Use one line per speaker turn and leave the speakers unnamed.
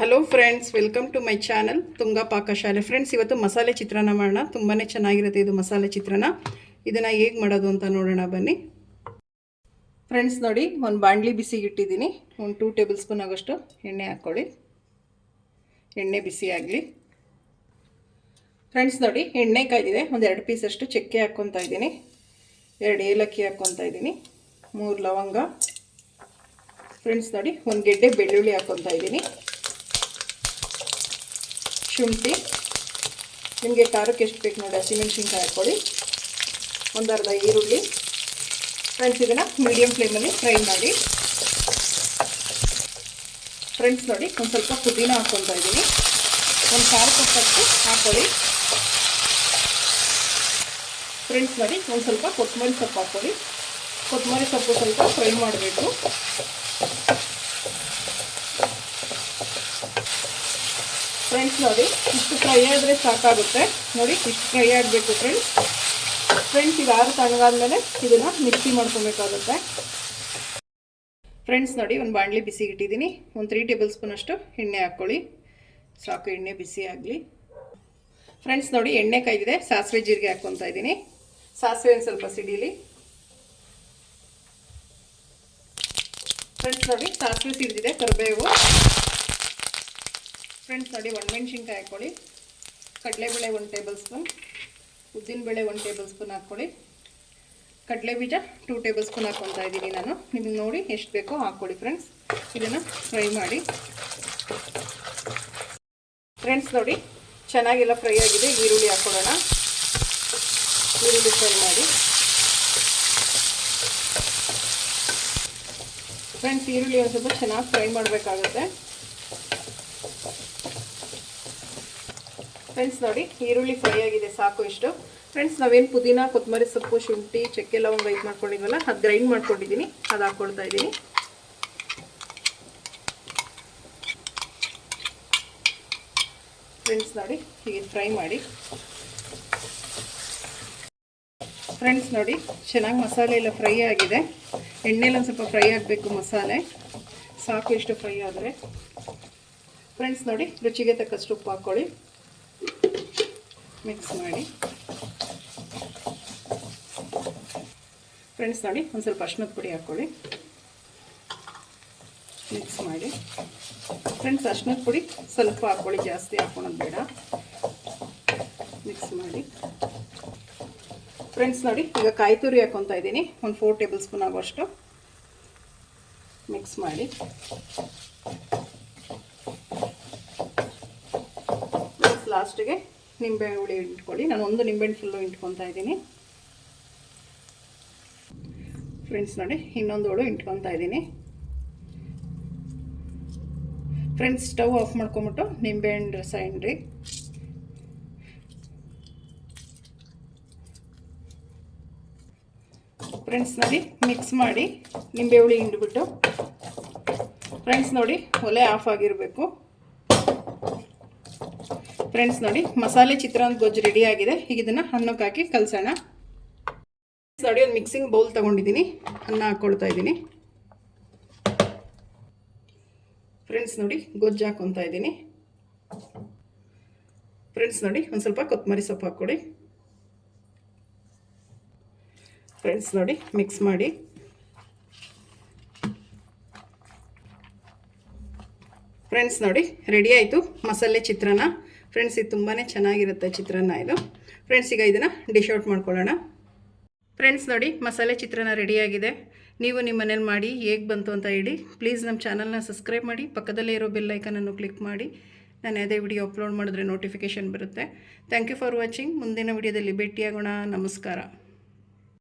Hello friends, welcome to my channel Tunga Pakashale. Friends, ಇವತ್ತು ಮಸಾಲೆ ಚಿತ್ರಾನ್ನ ಮಾಡೋಣ. ತುಂಬಾ ಚೆನ್ನಾಗಿರುತ್ತೆ ಇದು ಮಸಾಲೆ ಚಿತ್ರಾನ್ನ. ಇದನ್ನು ಹೇಗೆ ಮಾಡೋದು ಅಂತ ನೋಡೋಣ ಬನ್ನಿ. ಫ್ರೆಂಡ್ಸ್ ನೋಡಿ, ಒಂದು ಬಾಣಲಿ ಬಿಸಿಗಿಟ್ಟಿದ್ದೀನಿ. ಒಂದು 2 ಟೇಬಲ್ ಸ್ಪೂನ್ ಆಗೋಷ್ಟು ಎಣ್ಣೆ ಹಾಕ್ಕೊಳ್ಳಿ. ಎಣ್ಣೆ ಬಿಸಿ ಆಗಲಿ. ಫ್ರೆಂಡ್ಸ್ ನೋಡಿ, ಎಣ್ಣೆ ಕಾಯ್ದಿದೆ. ಒಂದು 2 ಪೀಸಷ್ಟು ಚಕ್ಕೆ ಹಾಕ್ಕೊತಾ ಇದ್ದೀನಿ. 2 ಏಲಕ್ಕಿ ಹಾಕ್ಕೊತಾ ಇದ್ದೀನಿ. 3 ಲವಂಗ. ಫ್ರೆಂಡ್ಸ್ ನೋಡಿ, ಒಂದು ಗೆಡ್ಡೆ ಬೆಳ್ಳುಳ್ಳಿ ಹಾಕ್ಕೊತಾ ಇದ್ದೀನಿ. ಶುಂಠಿ, ನಿಮಗೆ ಖಾರಕ್ಕೆ ಎಷ್ಟು ಬೇಕು ನೋಡಿ ಹಸಿಮೆಣಸಿನ್ಕಾಯಿ ಹಾಕ್ಕೊಳ್ಳಿ. ಒಂದು ಅರ್ಧ ಈರುಳ್ಳಿ. ಫ್ರೆಂಡ್ಸ್, ಇದನ್ನು ಮೀಡಿಯಮ್ ಫ್ಲೇಮಲ್ಲಿ ಫ್ರೈ ಮಾಡಿ. ಫ್ರೆಂಡ್ಸ್ ನೋಡಿ, ಒಂದು ಸ್ವಲ್ಪ ಪುದೀನ ಹಾಕ್ಕೊತಾ ಇದ್ದೀನಿ. ಒಂದು ಖಾರಕ್ಕೆ ತಕ್ಕಷ್ಟು ಹಾಕ್ಕೊಳ್ಳಿ. ಫ್ರೆಂಡ್ಸ್ ನೋಡಿ, ಒಂದು ಸ್ವಲ್ಪ ಕೊತ್ತಂಬರಿ ಸೊಪ್ಪು ಹಾಕ್ಕೊಳ್ಳಿ. ಕೊತ್ತಂಬರಿ ಸೊಪ್ಪು ಸ್ವಲ್ಪ ಫ್ರೈ ಮಾಡಬೇಕು. ಫ್ರೆಂಡ್ಸ್ ನೋಡಿ, ಇಷ್ಟು ಫ್ರೈ ಆದರೆ ಸಾಕಾಗುತ್ತೆ. ನೋಡಿ, ಇಷ್ಟು ಫ್ರೈ ಆಗಬೇಕು ಫ್ರೆಂಡ್ಸ್. ಈಗ ಆರು ತಣ್ಣಗಾದ್ಮೇಲೆ ಇದನ್ನು ಮಿಕ್ಸಿ ಮಾಡ್ಕೊಬೇಕಾಗುತ್ತೆ. ಫ್ರೆಂಡ್ಸ್ ನೋಡಿ, ಒಂದು ಬಾಣಲಿ ಬಿಸಿಗೆ ಇಟ್ಟಿದ್ದೀನಿ. ಒಂದು 3 ಟೇಬಲ್ ಸ್ಪೂನ್ ಅಷ್ಟು ಎಣ್ಣೆ ಹಾಕ್ಕೊಳ್ಳಿ. ಸಾಕು, ಎಣ್ಣೆ ಬಿಸಿ ಆಗಲಿ. ಫ್ರೆಂಡ್ಸ್ ನೋಡಿ, ಎಣ್ಣೆ ಕಾಯ್ದಿದೆ. ಸಾಸಿವೆ ಜೀರಿಗೆ ಹಾಕ್ಕೊತಾ ಇದ್ದೀನಿ. ಸಾಸಿವೆ ಒಂದು ಸ್ವಲ್ಪ ಸಿಡೀಲಿ. ಫ್ರೆಂಡ್ಸ್ ನೋಡಿ, ಸಾಸಿವೆ ಸಿಡಿದಿದೆ. ಕರಿಬೇವು. ಫ್ರೆಂಡ್ಸ್ ನೋಡಿ, ಒಣಮೆಣಸಿನ್ಕಾಯಿ ಹಾಕ್ಕೊಳ್ಳಿ. ಕಡಲೆಬೇಳೆ 1 ಟೇಬಲ್ ಸ್ಪೂನ್. ಉದ್ದಿನಬೇಳೆ 1 ಟೇಬಲ್ ಸ್ಪೂನ್ ಹಾಕ್ಕೊಳ್ಳಿ. ಕಡಲೆ ಬೀಜ 2 ಟೇಬಲ್ ಸ್ಪೂನ್ ಹಾಕ್ಕೊತಾ ಇದ್ದೀನಿ ನಾನು. ನಿಮಗೆ ನೋಡಿ ಎಷ್ಟು ಬೇಕೋ ಹಾಕ್ಕೊಳ್ಳಿ. ಫ್ರೆಂಡ್ಸ್, ಇದನ್ನು ಫ್ರೈ ಮಾಡಿ. ಫ್ರೆಂಡ್ಸ್ ನೋಡಿ, ಚೆನ್ನಾಗೆಲ್ಲ ಫ್ರೈ ಆಗಿದೆ. ಈರುಳ್ಳಿ ಹಾಕ್ಕೊಳ್ಳೋಣ. ಈರುಳ್ಳಿ ಫ್ರೈ ಮಾಡಿ. ಫ್ರೆಂಡ್ಸ್, ಈರುಳ್ಳಿ ಒಂದು ಸ್ವಲ್ಪ ಚೆನ್ನಾಗಿ ಫ್ರೈ ಮಾಡಬೇಕಾಗುತ್ತೆ. ಫ್ರೆಂಡ್ಸ್ ನೋಡಿ, ಈರುಳ್ಳಿ ಫ್ರೈ ಆಗಿದೆ. ಸಾಕು ಇಷ್ಟು. ಫ್ರೆಂಡ್ಸ್, ನಾವೇನು ಪುದೀನ, ಕೊತ್ತಂಬರಿ ಸೊಪ್ಪು, ಶುಂಠಿ, ಚಕ್ಕೆ ಲವಂಗ ಇದು ಮಾಡ್ಕೊಂಡಿದ್ವಲ್ಲ, ಅದು ಗ್ರೈಂಡ್ ಮಾಡ್ಕೊಂಡಿದ್ದೀನಿ. ಅದು ಹಾಕ್ಕೊಳ್ತಾ ಇದ್ದೀನಿ. ಫ್ರೆಂಡ್ಸ್ ನೋಡಿ, ಹೀಗೆ ಫ್ರೈ ಮಾಡಿ. ಫ್ರೆಂಡ್ಸ್ ನೋಡಿ, ಚೆನ್ನಾಗಿ ಮಸಾಲೆ ಎಲ್ಲ ಫ್ರೈ ಆಗಿದೆ. ಎಣ್ಣೆಲಿ ಒಂದು ಸ್ವಲ್ಪ ಫ್ರೈ ಆಗಬೇಕು ಮಸಾಲೆ. ಸಾಕು ಇಷ್ಟು ಫ್ರೈ ಆದರೆ. ಫ್ರೆಂಡ್ಸ್ ನೋಡಿ, ರುಚಿಗೆ ತಕ್ಕಷ್ಟು ಉಪ್ಪು ಹಾಕ್ಕೊಳ್ಳಿ. ಮಿಕ್ಸ್ ಮಾಡಿ. ಫ್ರೆಂಡ್ಸ್ ನೋಡಿ, ಒಂದು ಸ್ವಲ್ಪ ಅರಿಶಿನದ ಪುಡಿ ಹಾಕ್ಕೊಳ್ಳಿ. ಮಿಕ್ಸ್ ಮಾಡಿ. ಫ್ರೆಂಡ್ಸ್, ಅರಿಶಿನದ ಪುಡಿ ಸ್ವಲ್ಪ ಹಾಕ್ಕೊಳ್ಳಿ, ಜಾಸ್ತಿ ಹಾಕ್ಕೊಳೋದು ಬೇಡ. ಮಿಕ್ಸ್ ಮಾಡಿ. ಫ್ರೆಂಡ್ಸ್ ನೋಡಿ, ಈಗ ಕಾಯಿ ತುರಿ ಹಾಕ್ಕೊತಾ ಇದ್ದೀನಿ. ಒಂದು 4 ಟೇಬಲ್ ಸ್ಪೂನ್ ಆಗೋಷ್ಟು. ಮಿಕ್ಸ್ ಮಾಡಿ. ಲಾಸ್ಟಿಗೆ ನಿಂಬೆ ಹುಳಿ ಇಟ್ಕೊಳ್ಳಿ. ನಾನು ಒಂದು ನಿಂಬೆಹಣ್ಣು ಫುಲ್ಲು ಇಟ್ಕೊತಾ ಇದ್ದೀನಿ. ಫ್ರೆಂಡ್ಸ್ ನೋಡಿ, ಇನ್ನೊಂದು ಹೋಳು ಇಟ್ಕೊತಾ ಇದ್ದೀನಿ. ಫ್ರೆಂಡ್ಸ್, ಸ್ಟವ್ ಆಫ್ ಮಾಡ್ಕೊಂಬಿಟ್ಟು ನಿಂಬೆಹಣ್ಣು ರಸ ಹಿಂಡ್ರಿ. ಫ್ರೆಂಡ್ಸ್ ನೋಡಿ, ಮಿಕ್ಸ್ ಮಾಡಿ ನಿಂಬೆ ಹುಳಿ ಹಿಂಡ್ಬಿಟ್ಟು. ಫ್ರೆಂಡ್ಸ್ ನೋಡಿ, ಒಲೆ ಆಫ್ ಆಗಿರಬೇಕು. ಫ್ರೆಂಡ್ಸ್ ನೋಡಿ, ಮಸಾಲೆ ಚಿತ್ರಾನ್ನ ಗೊಜ್ಜು ರೆಡಿ ಆಗಿದೆ. ಈಗ ಇದನ್ನು ಅನ್ನಕ್ಕೆ ಹಾಕಿ ಕಲಸೋಣ. ನೋಡಿ, ಒಂದು ಮಿಕ್ಸಿಂಗ್ ಬೌಲ್ ತೊಗೊಂಡಿದ್ದೀನಿ. ಅನ್ನ ಹಾಕ್ಕೊಳ್ತಾ ಇದ್ದೀನಿ. ಫ್ರೆಂಡ್ಸ್ ನೋಡಿ, ಗೊಜ್ಜು ಹಾಕ್ಕೊತಾ ಇದ್ದೀನಿ. ಫ್ರೆಂಡ್ಸ್ ನೋಡಿ, ಒಂದು ಸ್ವಲ್ಪ ಕೊತ್ತಂಬರಿ ಸೊಪ್ಪು ಹಾಕ್ಕೊಡಿ. ಫ್ರೆಂಡ್ಸ್ ನೋಡಿ, ಮಿಕ್ಸ್ ಮಾಡಿ. ಫ್ರೆಂಡ್ಸ್ ನೋಡಿ, ರೆಡಿ ಆಯಿತು ಮಸಾಲೆ ಚಿತ್ರಾನ್ನ. ಫ್ರೆಂಡ್ಸ್, ಇದು ತುಂಬಾ ಚೆನ್ನಾಗಿರುತ್ತೆ ಚಿತ್ರಾನ್ನ ಇದು. ಫ್ರೆಂಡ್ಸ್, ಈಗ ಇದನ್ನು ಡಿಶ್ ಔಟ್ ಮಾಡ್ಕೊಳ್ಳೋಣ. ಫ್ರೆಂಡ್ಸ್ ನೋಡಿ, ಮಸಾಲೆ ಚಿತ್ರಾನ್ನ ರೆಡಿಯಾಗಿದೆ. ನೀವು ನಿಮ್ಮ ಮನೇಲಿ ಮಾಡಿ ಹೇಗೆ ಬಂತು ಅಂತ ಹೇಳಿ. ಪ್ಲೀಸ್ ನಮ್ಮ ಚಾನಲ್ನ ಸಬ್ಸ್ಕ್ರೈಬ್ ಮಾಡಿ. ಪಕ್ಕದಲ್ಲೇ ಇರೋ ಬೆಲ್ ಐಕನನ್ನು ಕ್ಲಿಕ್ ಮಾಡಿ. ನಾನು ಯಾವುದೇ ವಿಡಿಯೋ ಅಪ್ಲೋಡ್ ಮಾಡಿದ್ರೆ ನೋಟಿಫಿಕೇಷನ್ ಬರುತ್ತೆ. Thank you for watching. ಮುಂದಿನ ವಿಡಿಯೋದಲ್ಲಿ ಭೇಟಿಯಾಗೋಣ. ನಮಸ್ಕಾರ.